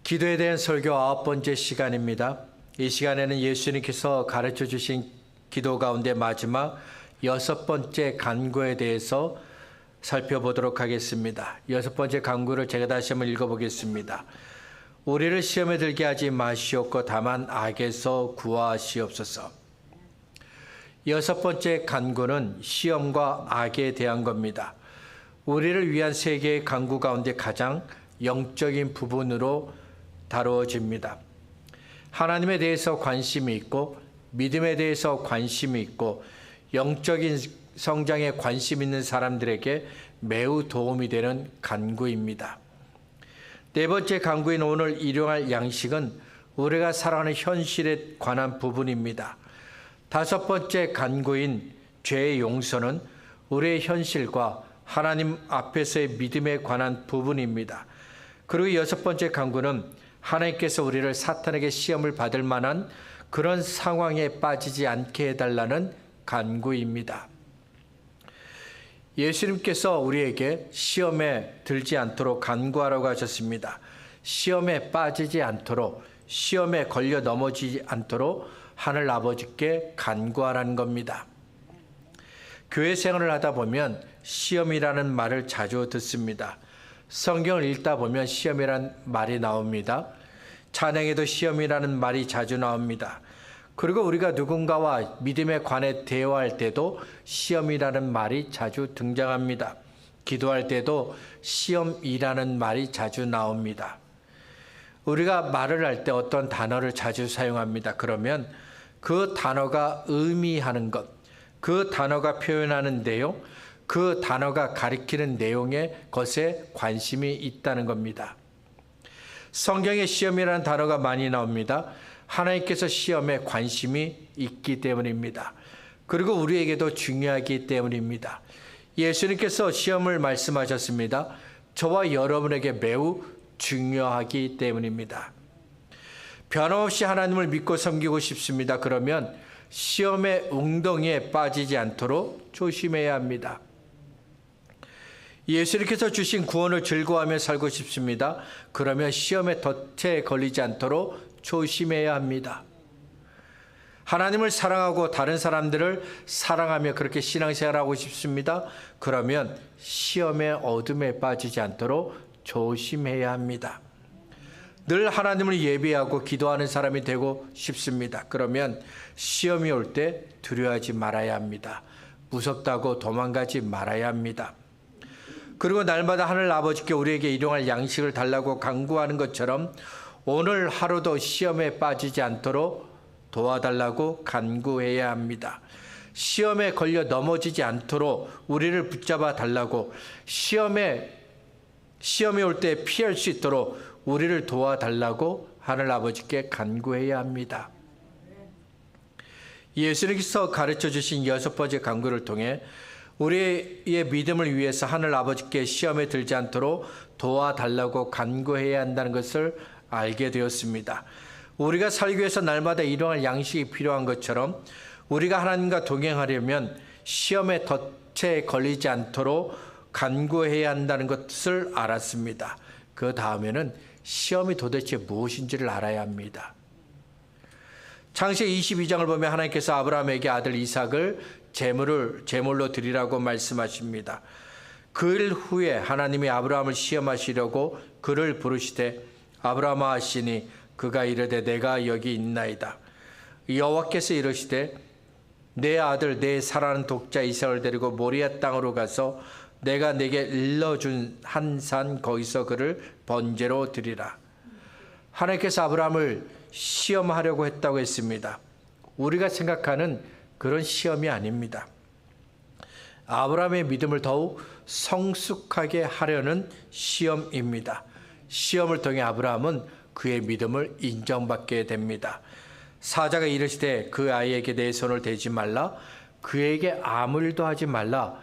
기도에 대한 설교 9번째 시간입니다. 이 시간에는 예수님께서 가르쳐 주신 기도 가운데 마지막 6번째 간구에 대해서 살펴보도록 하겠습니다. 6번째 간구를 제가 다시 한번 읽어보겠습니다. 우리를 시험에 들게 하지 마시옵고 다만 악에서 구하시옵소서. 6번째 간구는 시험과 악에 대한 겁니다. 우리를 위한 세 개의 간구 가운데 가장 영적인 부분으로 다루어집니다. 하나님에 대해서 관심이 있고 믿음에 대해서 관심이 있고 영적인 성장에 관심 있는 사람들에게 매우 도움이 되는 간구입니다. 네 번째 간구인 오늘 일용할 양식은 우리가 살아가는 현실에 관한 부분입니다. 다섯 번째 간구인 죄의 용서는 우리의 현실과 하나님 앞에서의 믿음에 관한 부분입니다. 그리고 여섯 번째 간구는 하나님께서 우리를 사탄에게 시험을 받을 만한 그런 상황에 빠지지 않게 해달라는 간구입니다. 예수님께서 우리에게 시험에 들지 않도록 간구하라고 하셨습니다. 시험에 빠지지 않도록, 시험에 걸려 넘어지지 않도록 하늘 아버지께 간구하라는 겁니다. 교회 생활을 하다 보면 시험이라는 말을 자주 듣습니다. 성경을 읽다 보면 시험이라는 말이 나옵니다. 찬양에도 시험이라는 말이 자주 나옵니다. 그리고 우리가 누군가와 믿음에 관해 대화할 때도 시험이라는 말이 자주 등장합니다. 기도할 때도 시험이라는 말이 자주 나옵니다. 우리가 말을 할 때 어떤 단어를 자주 사용합니다. 그러면 그 단어가 의미하는 것, 그 단어가 표현하는 내용, 그 단어가 가리키는 내용의 것에 관심이 있다는 겁니다. 성경에 시험이라는 단어가 많이 나옵니다. 하나님께서 시험에 관심이 있기 때문입니다. 그리고 우리에게도 중요하기 때문입니다. 예수님께서 시험을 말씀하셨습니다. 저와 여러분에게 매우 중요하기 때문입니다. 변함없이 하나님을 믿고 섬기고 싶습니다. 그러면 시험의 웅덩이에 빠지지 않도록 조심해야 합니다. 예수님께서 주신 구원을 즐거워하며 살고 싶습니다. 그러면 시험의 덫에 걸리지 않도록 조심해야 합니다. 하나님을 사랑하고 다른 사람들을 사랑하며 그렇게 신앙생활하고 싶습니다. 그러면 시험의 어둠에 빠지지 않도록 조심해야 합니다. 늘 하나님을 예배하고 기도하는 사람이 되고 싶습니다. 그러면 시험이 올 때 두려워하지 말아야 합니다. 무섭다고 도망가지 말아야 합니다. 그리고 날마다 하늘 아버지께 우리에게 일용할 양식을 달라고 간구하는 것처럼 오늘 하루도 시험에 빠지지 않도록 도와달라고 간구해야 합니다. 시험에 걸려 넘어지지 않도록 우리를 붙잡아 달라고, 시험이 올 때 피할 수 있도록 우리를 도와달라고 하늘 아버지께 간구해야 합니다. 예수님께서 가르쳐 주신 여섯 번째 간구를 통해 우리의 믿음을 위해서 하늘 아버지께 시험에 들지 않도록 도와달라고 간구해야 한다는 것을 알게 되었습니다. 우리가 살기 위해서 날마다 일용할 양식이 필요한 것처럼 우리가 하나님과 동행하려면 시험의 덫에 걸리지 않도록 간구해야 한다는 것을 알았습니다. 그 다음에는 시험이 도대체 무엇인지를 알아야 합니다. 창세기 22장을 보면 하나님께서 아브라함에게 아들 이삭을 제물로 드리라고 말씀하십니다. 그 일 후에 하나님이 아브라함을 시험하시려고 그를 부르시되 아브라함아 하시니 그가 이르되 내가 여기 있나이다. 여호와께서 이르시되 내 아들 내 사랑하는 독자 이삭을 데리고 모리아 땅으로 가서 내가 내게 일러준 한 산 거기서 그를 번제로 드리라. 하나님께서 아브라함을 시험하려고 했다고 했습니다. 우리가 생각하는 그런 시험이 아닙니다. 아브라함의 믿음을 더욱 성숙하게 하려는 시험입니다. 시험을 통해 아브라함은 그의 믿음을 인정받게 됩니다. 사자가 이르시되 그 아이에게 내 손을 대지 말라, 그에게 아무 일도 하지 말라.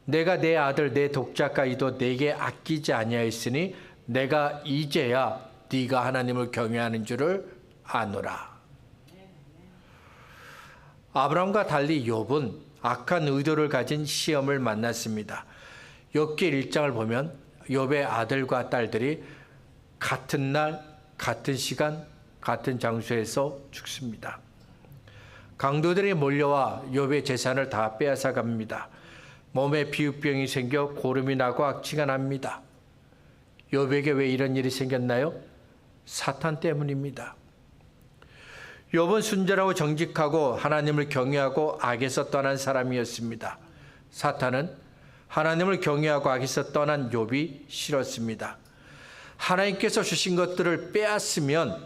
내가 내 아들 내 독자까지도 내게 아끼지 아니하였으니 내가 이제야 네가 하나님을 경외하는 줄을 아노라. 아브라함과 달리 욥은 악한 의도를 가진 시험을 만났습니다. 욥기 1장을 보면 욥의 아들과 딸들이 같은 날 같은 시간, 같은 장소에서 죽습니다. 강도들이 몰려와 욥의 재산을 다 빼앗아 갑니다. 몸에 비읍병이 생겨 고름이 나고 악취가 납니다. 욥에게 왜 이런 일이 생겼나요? 사탄 때문입니다. 욥은 순전하고 정직하고 하나님을 경외하고 악에서 떠난 사람이었습니다. 사탄은 하나님을 경외하고 악에서 떠난 욥이 싫었습니다. 하나님께서 주신 것들을 빼앗으면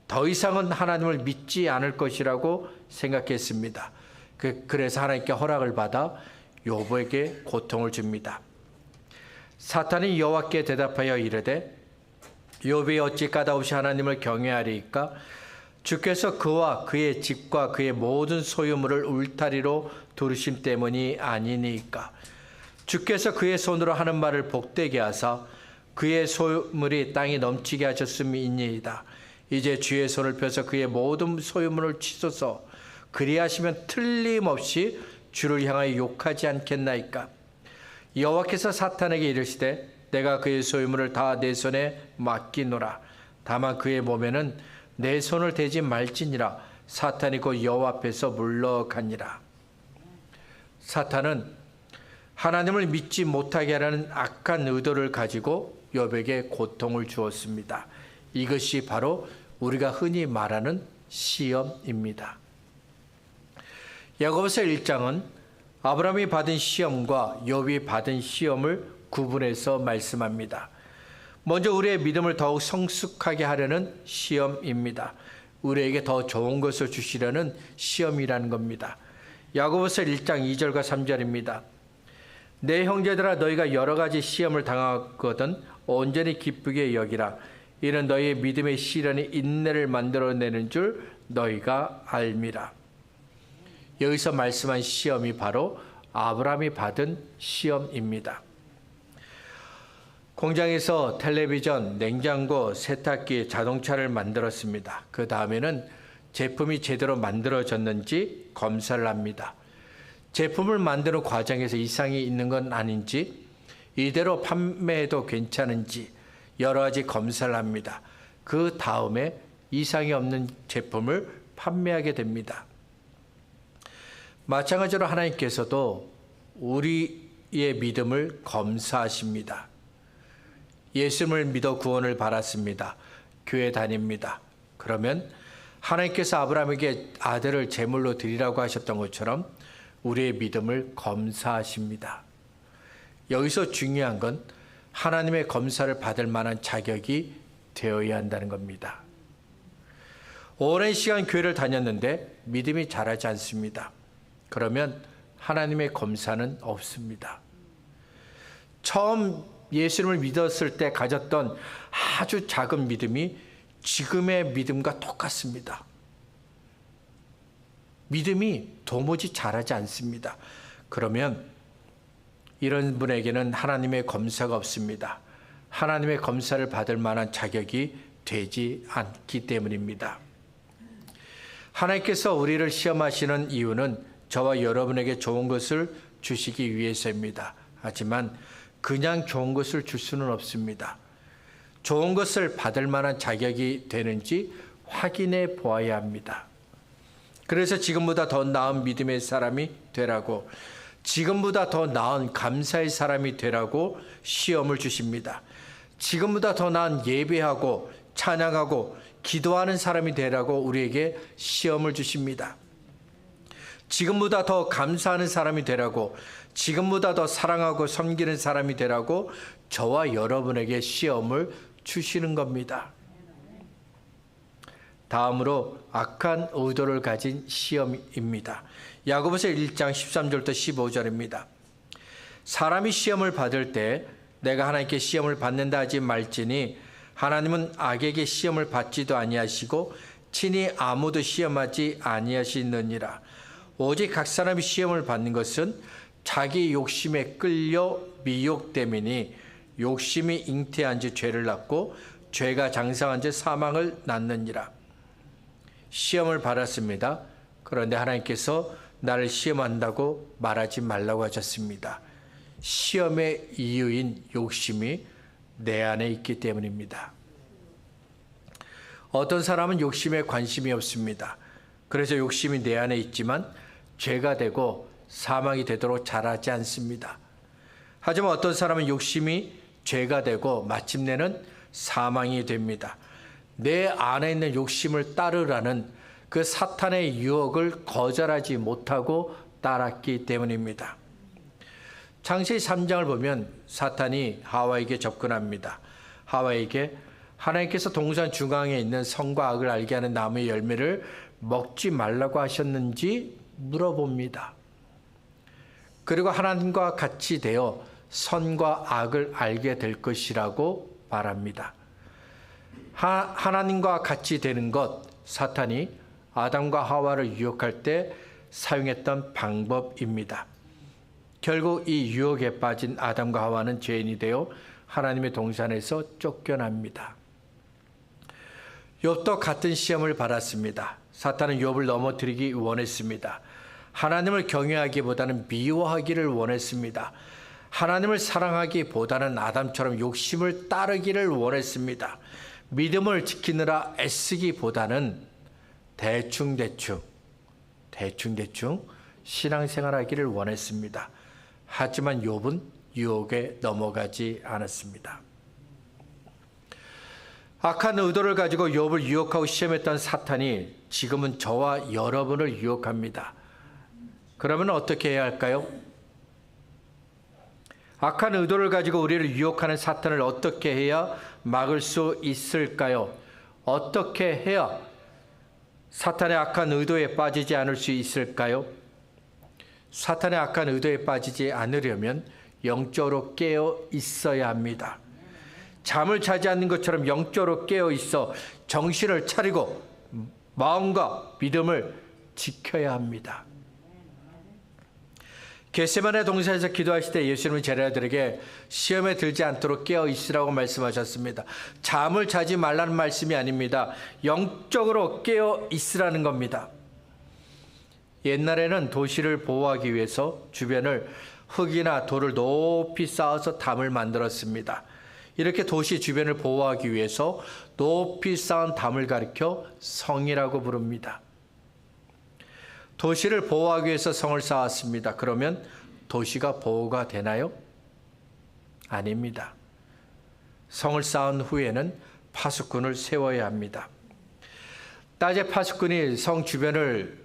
더 이상은 하나님을 믿지 않을 것이라고 생각했습니다. 그래서 하나님께 허락을 받아 욥에게 고통을 줍니다. 사탄이 여호와께 대답하여 이르되 욥이 어찌 까닭없이 하나님을 경외하리이까? 주께서 그와 그의 집과 그의 모든 소유물을 울타리로 두르심 때문이 아니니까. 주께서 그의 손으로 하는 말을 복되게 하사 그의 소유물이 땅에 넘치게 하셨음이니이다. 이제 주의 손을 펴서 그의 모든 소유물을 치소서. 그리하시면 틀림없이 주를 향하여 욕하지 않겠나이까? 여호와께서 사탄에게 이르시되 내가 그의 소유물을 다 내 손에 맡기노라. 다만 그의 몸에는 내 손을 대지 말지니라. 사탄이 곧 여호와 앞에서 물러가니라. 사탄은 하나님을 믿지 못하게 하라는 악한 의도를 가지고 욥에게 고통을 주었습니다. 이것이 바로 우리가 흔히 말하는 시험입니다. 야고보서 1장은 아브라함이 받은 시험과 욥이 받은 시험을 구분해서 말씀합니다. 먼저 우리의 믿음을 더욱 성숙하게 하려는 시험입니다. 우리에게 더 좋은 것을 주시려는 시험이라는 겁니다. 야고보서 1장 2절과 3절입니다. 내 형제들아 너희가 여러 가지 시험을 당하거든 온전히 기쁘게 여기라. 이는 너희의 믿음의 시련이 인내를 만들어내는 줄 너희가 알미라. 여기서 말씀한 시험이 바로 아브라함이 받은 시험입니다. 공장에서 텔레비전, 냉장고, 세탁기, 자동차를 만들었습니다. 그 다음에는 제품이 제대로 만들어졌는지 검사를 합니다. 제품을 만드는 과정에서 이상이 있는 건 아닌지, 이대로 판매해도 괜찮은지 여러 가지 검사를 합니다. 그 다음에 이상이 없는 제품을 판매하게 됩니다. 마찬가지로 하나님께서도 우리의 믿음을 검사하십니다. 예수님을 믿어 구원을 받았습니다. 교회 다닙니다. 그러면 하나님께서 아브라함에게 아들을 제물로 드리라고 하셨던 것처럼 우리의 믿음을 검사하십니다. 여기서 중요한 건 하나님의 검사를 받을 만한 자격이 되어야 한다는 겁니다. 오랜 시간 교회를 다녔는데 믿음이 자라지 않습니다. 그러면 하나님의 검사는 없습니다. 처음 예수님을 믿었을 때 가졌던 아주 작은 믿음이 지금의 믿음과 똑같습니다. 믿음이 도무지 자라지 않습니다. 그러면 이런 분에게는 하나님의 검사가 없습니다. 하나님의 검사를 받을 만한 자격이 되지 않기 때문입니다. 하나님께서 우리를 시험하시는 이유는 저와 여러분에게 좋은 것을 주시기 위해서입니다. 하지만 그냥 좋은 것을 줄 수는 없습니다. 좋은 것을 받을 만한 자격이 되는지 확인해 보아야 합니다. 그래서 지금보다 더 나은 믿음의 사람이 되라고, 지금보다 더 나은 감사의 사람이 되라고 시험을 주십니다. 지금보다 더 나은 예배하고 찬양하고 기도하는 사람이 되라고 우리에게 시험을 주십니다. 지금보다 더 감사하는 사람이 되라고, 지금보다 더 사랑하고 섬기는 사람이 되라고 저와 여러분에게 시험을 주시는 겁니다. 다음으로 악한 의도를 가진 시험입니다. 야고보서 1장 13절부터 15절입니다. 사람이 시험을 받을 때 내가 하나님께 시험을 받는다 하지 말지니 하나님은 악에게 시험을 받지도 아니하시고 친히 아무도 시험하지 아니하시느니라. 오직 각 사람이 시험을 받는 것은 자기 욕심에 끌려 미혹됨이니 욕심이 잉태한 지 죄를 낳고 죄가 장성한 지 사망을 낳느니라. 시험을 받았습니다. 그런데 하나님께서 나를 시험한다고 말하지 말라고 하셨습니다. 시험의 이유인 욕심이 내 안에 있기 때문입니다. 어떤 사람은 욕심에 관심이 없습니다. 그래서 욕심이 내 안에 있지만 죄가 되고 사망이 되도록 자라지 않습니다. 하지만 어떤 사람은 욕심이 죄가 되고 마침내는 사망이 됩니다. 내 안에 있는 욕심을 따르라는 그 사탄의 유혹을 거절하지 못하고 따랐기 때문입니다. 창세기 3장을 보면 사탄이 하와에게 접근합니다. 하와에게 하나님께서 동산 중앙에 있는 선과 악을 알게 하는 나무의 열매를 먹지 말라고 하셨는지 물어봅니다. 그리고 하나님과 같이 되어 선과 악을 알게 될 것이라고 말합니다. 하나님과 같이 되는 것, 사탄이 아담과 하와를 유혹할 때 사용했던 방법입니다. 결국 이 유혹에 빠진 아담과 하와는 죄인이 되어 하나님의 동산에서 쫓겨납니다. 욥도 같은 시험을 받았습니다. 사탄은 욥을 넘어뜨리기 원했습니다. 하나님을 경외하기보다는 미워하기를 원했습니다. 하나님을 사랑하기보다는 아담처럼 욕심을 따르기를 원했습니다. 믿음을 지키느라 애쓰기보다는 대충 신앙생활하기를 원했습니다. 하지만 욥은 유혹에 넘어가지 않았습니다. 악한 의도를 가지고 욥을 유혹하고 시험했던 사탄이 지금은 저와 여러분을 유혹합니다. 그러면 어떻게 해야 할까요? 악한 의도를 가지고 우리를 유혹하는 사탄을 어떻게 해야 막을 수 있을까요? 어떻게 해야 사탄의 악한 의도에 빠지지 않을 수 있을까요? 사탄의 악한 의도에 빠지지 않으려면 영적으로 깨어 있어야 합니다. 잠을 자지 않는 것처럼 영적으로 깨어 있어 정신을 차리고 마음과 믿음을 지켜야 합니다. 겟세마네 동산에서 기도하실 때 예수님은 제자들에게 시험에 들지 않도록 깨어 있으라고 말씀하셨습니다. 잠을 자지 말라는 말씀이 아닙니다. 영적으로 깨어 있으라는 겁니다. 옛날에는 도시를 보호하기 위해서 주변을 흙이나 돌을 높이 쌓아서 담을 만들었습니다. 이렇게 도시 주변을 보호하기 위해서 높이 쌓은 담을 가리켜 성이라고 부릅니다. 도시를 보호하기 위해서 성을 쌓았습니다. 그러면 도시가 보호가 되나요? 아닙니다. 성을 쌓은 후에는 파수꾼을 세워야 합니다. 낮에 파수꾼이 성 주변을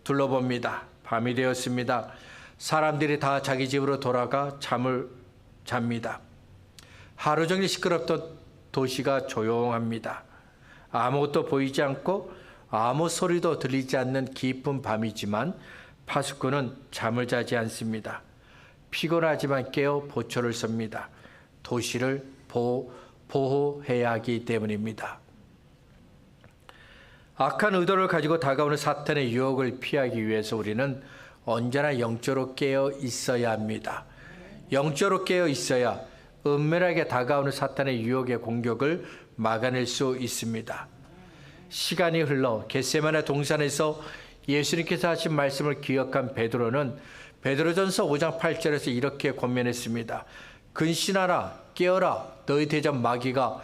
둘러봅니다. 밤이 되었습니다. 사람들이 다 자기 집으로 돌아가 잠을 잡니다. 하루 종일 시끄럽던 도시가 조용합니다. 아무것도 보이지 않고 아무 소리도 들리지 않는 깊은 밤이지만 파수꾼은 잠을 자지 않습니다. 피곤하지만 깨어 보초를 섭니다. 도시를 보호해야 하기 때문입니다. 악한 의도를 가지고 다가오는 사탄의 유혹을 피하기 위해서 우리는 언제나 영적으로 깨어 있어야 합니다. 영적으로 깨어 있어야 은밀하게 다가오는 사탄의 유혹의 공격을 막아낼 수 있습니다. 시간이 흘러 겟세마네 동산에서 예수님께서 하신 말씀을 기억한 베드로는 베드로전서 5장 8절에서 이렇게 권면했습니다. 근신하라, 깨어라, 너희 대적 마귀가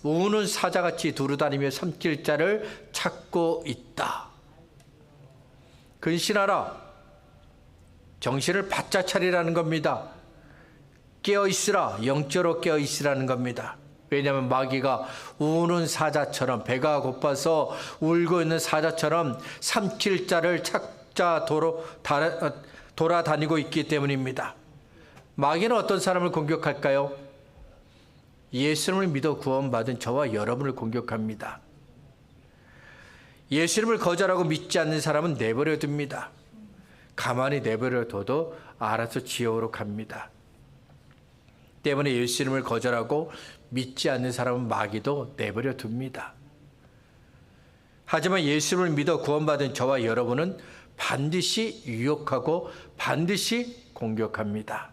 우는 사자같이 두루다니며 삼킬 자를 찾고 있다. 근신하라, 정신을 바짝 차리라는 겁니다. 깨어있으라, 영적으로 깨어있으라는 겁니다. 왜냐하면 마귀가 우는 사자처럼, 배가 고파서 울고 있는 사자처럼 삼킬 자를 찾자 돌아다니고 있기 때문입니다. 마귀는 어떤 사람을 공격할까요? 예수님을 믿어 구원받은 저와 여러분을 공격합니다. 예수님을 거절하고 믿지 않는 사람은 내버려 둡니다. 가만히 내버려 둬도 알아서 지옥으로 갑니다. 때문에 예수님을 거절하고 믿지 않는 사람은 마귀도 내버려 둡니다. 하지만 예수님을 믿어 구원받은 저와 여러분은 반드시 유혹하고 반드시 공격합니다.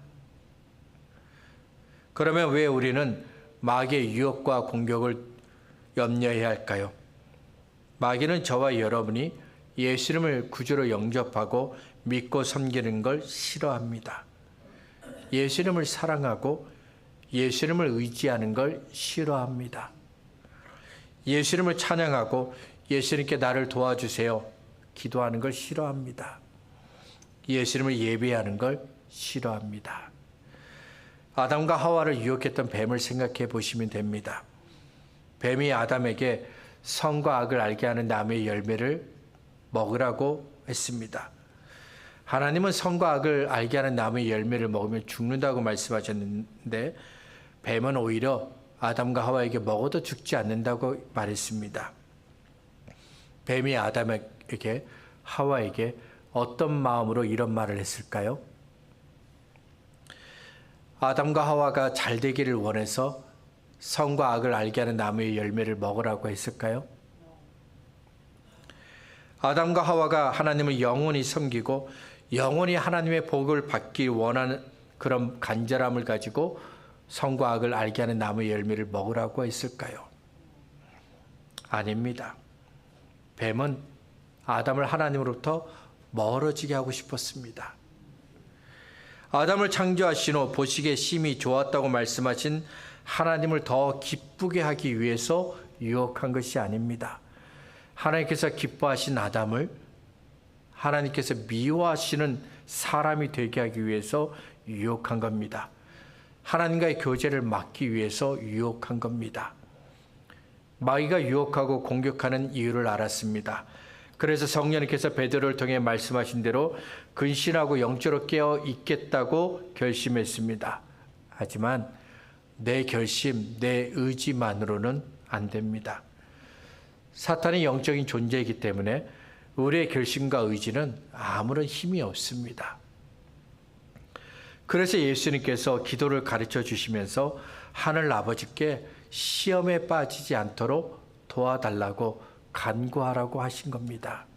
그러면 왜 우리는 마귀의 유혹과 공격을 염려해야 할까요? 마귀는 저와 여러분이 예수님을 구주로 영접하고 믿고 섬기는 걸 싫어합니다. 예수님을 사랑하고 예수님을 의지하는 걸 싫어합니다. 예수님을 찬양하고 예수님께 나를 도와주세요 기도하는 걸 싫어합니다. 예수님을 예배하는 걸 싫어합니다. 아담과 하와를 유혹했던 뱀을 생각해 보시면 됩니다. 뱀이 아담에게 선과 악을 알게 하는 나무의 열매를 먹으라고 했습니다. 하나님은 선과 악을 알게 하는 나무의 열매를 먹으면 죽는다고 말씀하셨는데 뱀은 오히려 아담과 하와에게 먹어도 죽지 않는다고 말했습니다. 뱀이 아담에게 하와에게 어떤 마음으로 이런 말을 했을까요? 아담과 하와가 잘 되기를 원해서 선과 악을 알게 하는 나무의 열매를 먹으라고 했을까요? 아담과 하와가 하나님을 영원히 섬기고 영원히 하나님의 복을 받기 원하는 그런 간절함을 가지고 선과 악을 알게 하는 나무의 열매를 먹으라고 했을까요? 아닙니다. 뱀은 아담을 하나님으로부터 멀어지게 하고 싶었습니다. 아담을 창조하신 후 보시기에 심히 좋았다고 말씀하신 하나님을 더 기쁘게 하기 위해서 유혹한 것이 아닙니다. 하나님께서 기뻐하신 아담을 하나님께서 미워하시는 사람이 되게 하기 위해서 유혹한 겁니다. 하나님과의 교제를 막기 위해서 유혹한 겁니다. 마귀가 유혹하고 공격하는 이유를 알았습니다. 그래서 성령님께서 베드로를 통해 말씀하신 대로 근신하고 영적으로 깨어 있겠다고 결심했습니다. 하지만 내 결심, 내 의지만으로는 안 됩니다. 사탄이 영적인 존재이기 때문에 우리의 결심과 의지는 아무런 힘이 없습니다. 그래서 예수님께서 기도를 가르쳐 주시면서 하늘 아버지께 시험에 빠지지 않도록 도와달라고 간구하라고 하신 겁니다.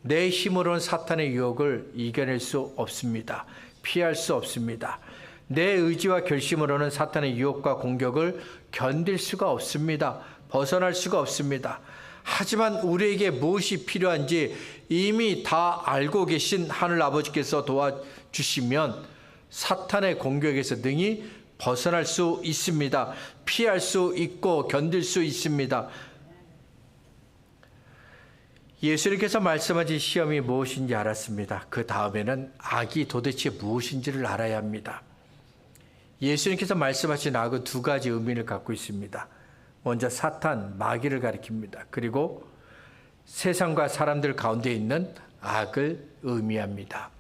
내 힘으로는 사탄의 유혹을 이겨낼 수 없습니다. 피할 수 없습니다. 내 의지와 결심으로는 사탄의 유혹과 공격을 견딜 수가 없습니다. 벗어날 수가 없습니다. 하지만 우리에게 무엇이 필요한지 이미 다 알고 계신 하늘 아버지께서 도와주시면 사탄의 공격에서 능히 벗어날 수 있습니다. 피할 수 있고 견딜 수 있습니다. 예수님께서 말씀하신 시험이 무엇인지 알았습니다. 그 다음에는 악이 도대체 무엇인지를 알아야 합니다. 예수님께서 말씀하신 악은 두 가지 의미를 갖고 있습니다. 먼저 사탄, 마귀를 가리킵니다. 그리고 세상과 사람들 가운데 있는 악을 의미합니다.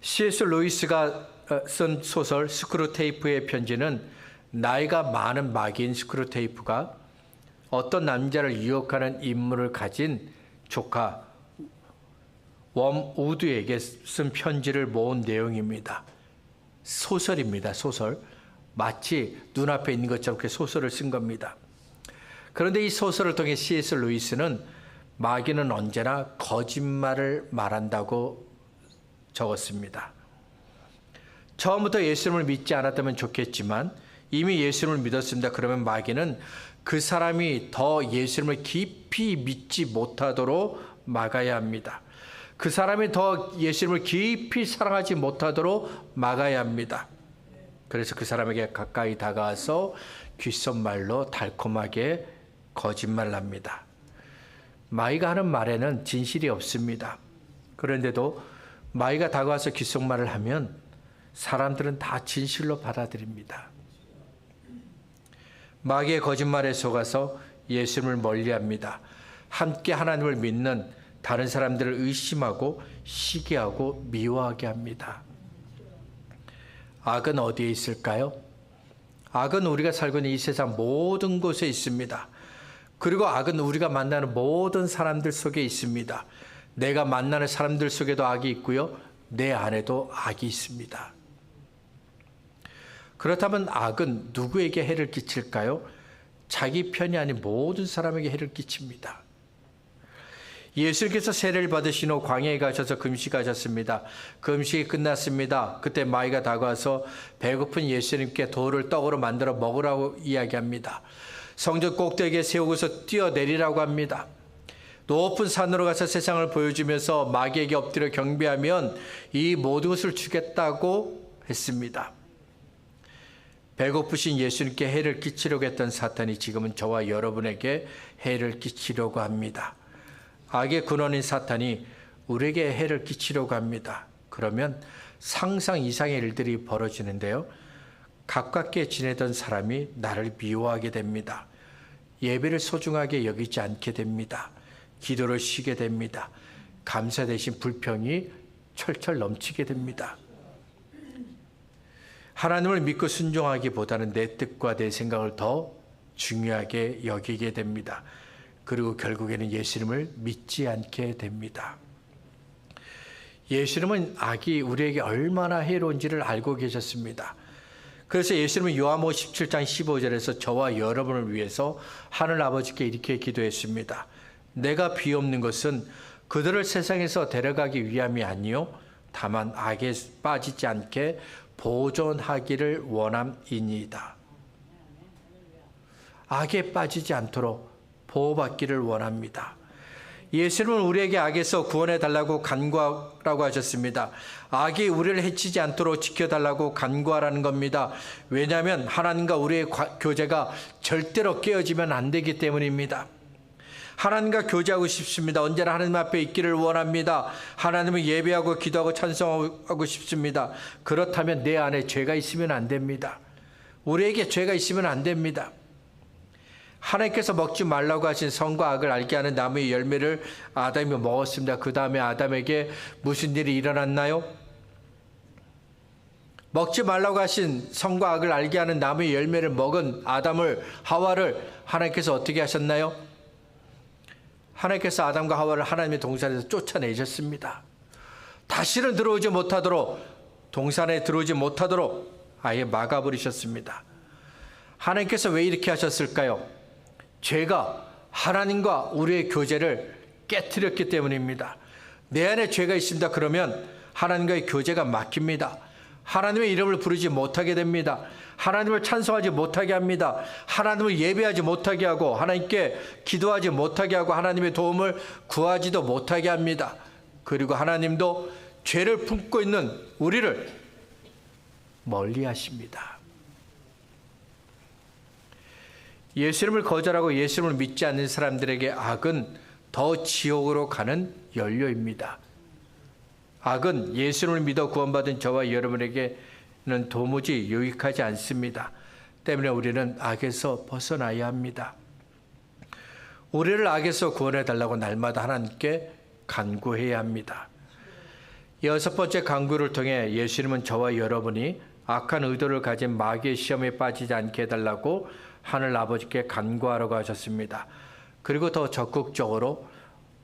C.S. 루이스가 쓴 소설 스크루테이프의 편지는 나이가 많은 마귀인 스크루테이프가 어떤 남자를 유혹하는 임무를 가진 조카 웜우드에게 쓴 편지를 모은 내용입니다. 소설입니다. 소설. 마치 눈앞에 있는 것처럼 그렇게 소설을 쓴 겁니다. 그런데 이 소설을 통해 C.S. 루이스는 마귀는 언제나 거짓말을 말한다고 적었습니다. 처음부터 예수님을 믿지 않았다면 좋겠지만 이미 예수님을 믿었습니다. 그러면 마귀는 그 사람이 더 예수님을 깊이 믿지 못하도록 막아야 합니다. 그 사람이 더 예수님을 깊이 사랑하지 못하도록 막아야 합니다. 그래서 그 사람에게 가까이 다가와서 귓속말로 달콤하게 거짓말을 합니다. 마귀가 하는 말에는 진실이 없습니다. 그런데도 마귀가 다가와서 귓속말을 하면 사람들은 다 진실로 받아들입니다. 마귀의 거짓말에 속아서 예수님을 멀리합니다. 함께 하나님을 믿는 다른 사람들을 의심하고 시기하고 미워하게 합니다. 악은 어디에 있을까요? 악은 우리가 살고 있는 이 세상 모든 곳에 있습니다. 그리고 악은 우리가 만나는 모든 사람들 속에 있습니다. 내가 만나는 사람들 속에도 악이 있고요. 내 안에도 악이 있습니다. 그렇다면 악은 누구에게 해를 끼칠까요? 자기 편이 아닌 모든 사람에게 해를 끼칩니다. 예수님께서 세례를 받으신 후 광야에 가셔서 금식하셨습니다. 금식이 끝났습니다. 그때 마귀가 다가와서 배고픈 예수님께 돌을 떡으로 만들어 먹으라고 이야기합니다. 성전 꼭대기에 세우고서 뛰어내리라고 합니다. 높은 산으로 가서 세상을 보여주면서 마귀에게 엎드려 경배하면 이 모든 것을 주겠다고 했습니다. 배고프신 예수님께 해를 끼치려고 했던 사탄이 지금은 저와 여러분에게 해를 끼치려고 합니다. 악의 근원인 사탄이 우리에게 해를 끼치려고 합니다. 그러면 상상 이상의 일들이 벌어지는데요. 가깝게 지내던 사람이 나를 미워하게 됩니다. 예배를 소중하게 여기지 않게 됩니다. 기도를 쉬게 됩니다. 감사 대신 불평이 철철 넘치게 됩니다. 하나님을 믿고 순종하기보다는 내 뜻과 내 생각을 더 중요하게 여기게 됩니다. 그리고 결국에는 예수님을 믿지 않게 됩니다. 예수님은 악이 우리에게 얼마나 해로운지를 알고 계셨습니다. 그래서 예수님은 요한복음 17장 15절에서 저와 여러분을 위해서 하늘 아버지께 이렇게 기도했습니다. 내가 비옵는 것은 그들을 세상에서 데려가기 위함이 아니요 다만 악에 빠지지 않게 보존하기를 원함이니이다. 악에 빠지지 않도록 보호받기를 원합니다. 예수님은 우리에게 악에서 구원해 달라고 간구하라고 하셨습니다. 악이 우리를 해치지 않도록 지켜달라고 간구하라는 겁니다. 왜냐하면 하나님과 우리의 교제가 절대로 깨어지면 안 되기 때문입니다. 하나님과 교제하고 싶습니다. 언제나 하나님 앞에 있기를 원합니다. 하나님을 예배하고 기도하고 찬송하고 싶습니다. 그렇다면 내 안에 죄가 있으면 안 됩니다. 우리에게 죄가 있으면 안 됩니다. 하나님께서 먹지 말라고 하신 선과 악을 알게 하는 나무의 열매를 아담이 먹었습니다. 그 다음에 아담에게 무슨 일이 일어났나요? 먹지 말라고 하신 선과 악을 알게 하는 나무의 열매를 먹은 하와를 하나님께서 어떻게 하셨나요? 하나님께서 아담과 하와를 하나님의 동산에서 쫓아내셨습니다. 다시는 들어오지 못하도록, 동산에 들어오지 못하도록 아예 막아버리셨습니다. 하나님께서 왜 이렇게 하셨을까요? 죄가 하나님과 우리의 교제를 깨뜨렸기 때문입니다. 내 안에 죄가 있습니다. 그러면 하나님과의 교제가 막힙니다. 하나님의 이름을 부르지 못하게 됩니다. 하나님을 찬송하지 못하게 합니다. 하나님을 예배하지 못하게 하고 하나님께 기도하지 못하게 하고 하나님의 도움을 구하지도 못하게 합니다. 그리고 하나님도 죄를 품고 있는 우리를 멀리 하십니다. 예수님을 거절하고 예수님을 믿지 않는 사람들에게 악은 더 지옥으로 가는 연료입니다. 악은 예수님을 믿어 구원받은 저와 여러분에게는 도무지 유익하지 않습니다. 때문에 우리는 악에서 벗어나야 합니다. 우리를 악에서 구원해 달라고 날마다 하나님께 간구해야 합니다. 여섯 번째 간구를 통해 예수님은 저와 여러분이 악한 의도를 가진 마귀의 시험에 빠지지 않게 해달라고 하늘 아버지께 간구하라고 하셨습니다. 그리고 더 적극적으로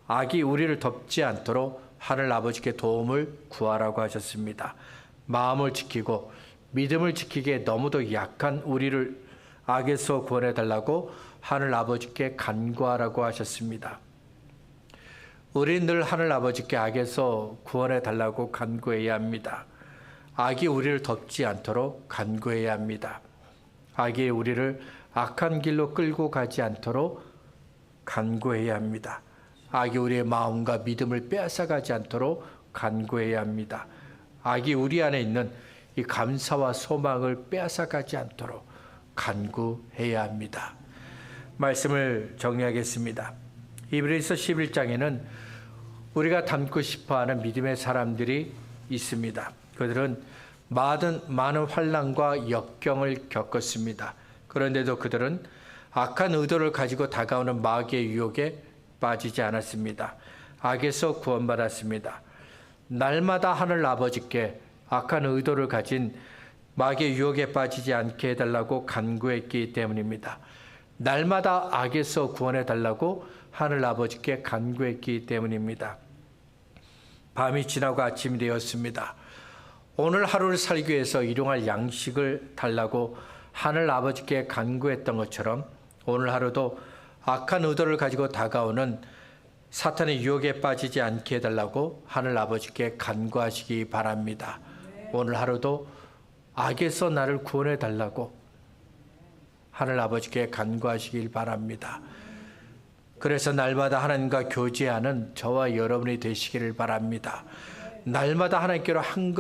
악이 우리를 덮지 않도록 하늘 아버지께 도움을 구하라고 하셨습니다. 마음을 지키고 믿음을 지키기에 너무도 약한 우리를 악에서 구원해 달라고 하늘 아버지께 간구하라고 하셨습니다. 우리는 늘 하늘 아버지께 악에서 구원해 달라고 간구해야 합니다. 악이 우리를 덮지 않도록 간구해야 합니다. 악이 우리를 악한 길로 끌고 가지 않도록 간구해야 합니다. 악이 우리의 마음과 믿음을 빼앗아가지 않도록 간구해야 합니다. 악이 우리 안에 있는 이 감사와 소망을 빼앗아가지 않도록 간구해야 합니다. 말씀을 정리하겠습니다. 히브리서 11장에는 우리가 닮고 싶어하는 믿음의 사람들이 있습니다. 그들은 많은 환난과 역경을 겪었습니다. 그런데도 그들은 악한 의도를 가지고 다가오는 마귀의 유혹에 빠지지 않았습니다. 악에서 구원받았습니다. 날마다 하늘 아버지께 악한 의도를 가진 마귀의 유혹에 빠지지 않게 해달라고 간구했기 때문입니다. 날마다 악에서 구원해 달라고 하늘 아버지께 간구했기 때문입니다. 밤이 지나고 아침이 되었습니다. 오늘 하루를 살기 위해서 일용할 양식을 달라고 하늘 아버지께 간구했던 것처럼 오늘 하루도 악한 의도를 가지고 다가오는 사탄의 유혹에 빠지지 않게 해달라고 하늘 아버지께 간구하시기 바랍니다. 오늘 하루도 악에서 나를 구원해 달라고 하늘 아버지께 간구하시길 바랍니다. 그래서 날마다 하나님과 교제하는 저와 여러분이 되시기를 바랍니다. 날마다 하나님께로 한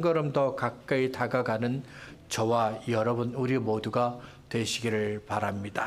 걸음 더 가까이 다가가는 저와 여러분 우리 모두가 되시기를 바랍니다.